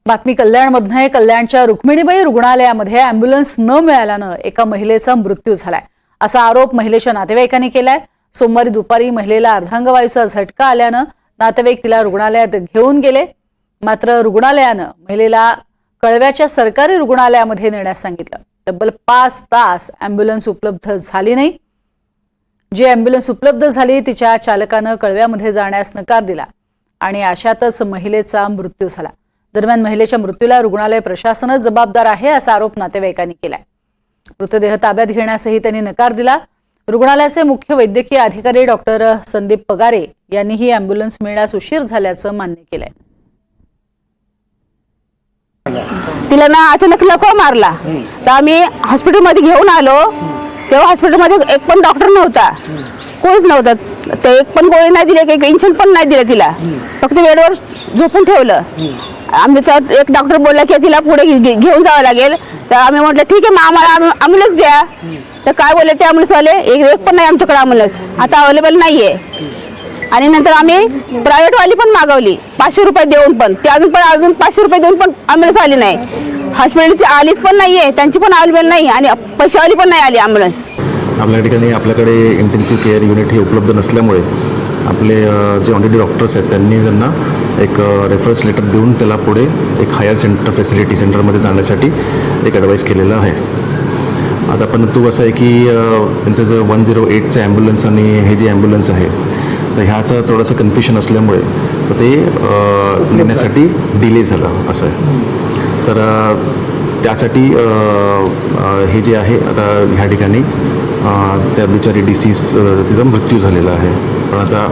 बातमी कल्याणमधून आहे। कल्याणच्या रुक्मिणीबाई रुग्णालयामध्ये अँब्युलन्स न मिळाल्यानं एका महिलेचा मृत्यू झालाय, असा आरोप महिलेच्या नातेवाईकांनी केलाय। सोमवारी दुपारी महिलेला अर्धांगवायूचा झटका आल्यानं नातेवाईक तिला रुग्णालयात घेऊन गेले, मात्र रुग्णालयानं महिलेला कळव्याच्या सरकारी रुग्णालयामध्ये नेण्यास सांगितलं। तब्बल 5 तास अँब्युलन्स उपलब्ध झाली नाही। जी अँब्युलन्स उपलब्ध झाली तिच्या चालकानं कळव्यामध्ये जाण्यास नकार दिला आणि अशातच महिलेचा मृत्यू झाला। दरम्यान महिलेच्या मृत्यूला रुग्णालय प्रशासनच जबाबदार आहे, असा आरोप नातेवाईकांनी केलाय। मृतदेह ताब्यात घेण्यासही त्यांनी नकार दिला। रुग्णालयाचे मुख्य वैद्यकीय अधिकारी डॉक्टर संदीप पगारे यांनी ही अँब्युलन्स मिळण्यास उशीर झाल्याचं मान्य केलंय। तिला ना अचानक लकवा मारला, तर आम्ही हॉस्पिटलमध्ये घेऊन आलो। तेव्हा हॉस्पिटलमध्ये एक पण डॉक्टर नव्हता, कोणीच नव्हतं। ते एक पण गोळी नाही दिली, एक इंजेक्शन पण नाही दिलं तिला, फक्त बेडवर झोपून ठेवलं। आमच्या एक डॉक्टर बोलला की तिला पुढे घेऊन जावं लागेल, तर आम्ही म्हटलं ठीक आहे, मग आम्हाला ॲम्ब्युलन्स द्या। तर काय बोलले ते ॲम्ब्युलन्सवाले, एक पण नाही आमच्याकडे ॲम्ब्युलन्स आता अवेलेबल नाही आहे। आणि नंतर आम्ही प्रायव्हेटवाली पण मागवली 500 रुपये देऊन, पण ते अजून 500 रुपये देऊन पण ॲम्ब्युलन्स आली नाही। हॉस्पिटलची आलीच पण नाही आहे, त्यांची पण अवेलेबल नाही आणि पैशावाली पण नाही आली ॲम्ब्युलन्स। आपल्याकडे इंटेन्सिव्ह केअर युनिट हे उपलब्ध नसल्यामुळे आपले जे ऑलरेडी डॉक्टर्स आहेत त्यांना एक रेफरन्स लेटर देऊन त्याला पुढे एक हायर सेंटर फॅसिलिटी सेंटरमध्ये जाण्यासाठी एक ॲडवाईस केलेलं आहे। आता परंतु असं आहे की त्यांचं जर 108चं ॲम्ब्युलन्स आणि हे जे ॲम्ब्युलन्स आहे तर ह्याचं थोडंसं कन्फ्युशन असल्यामुळे ते नेण्यासाठी डिले झालं असं आहे। तर त्यासाठी हे जे आहे आता ह्या ठिकाणी त्या बिचारी डिसीज तिचा मृत्यू झालेला आहे। पण आता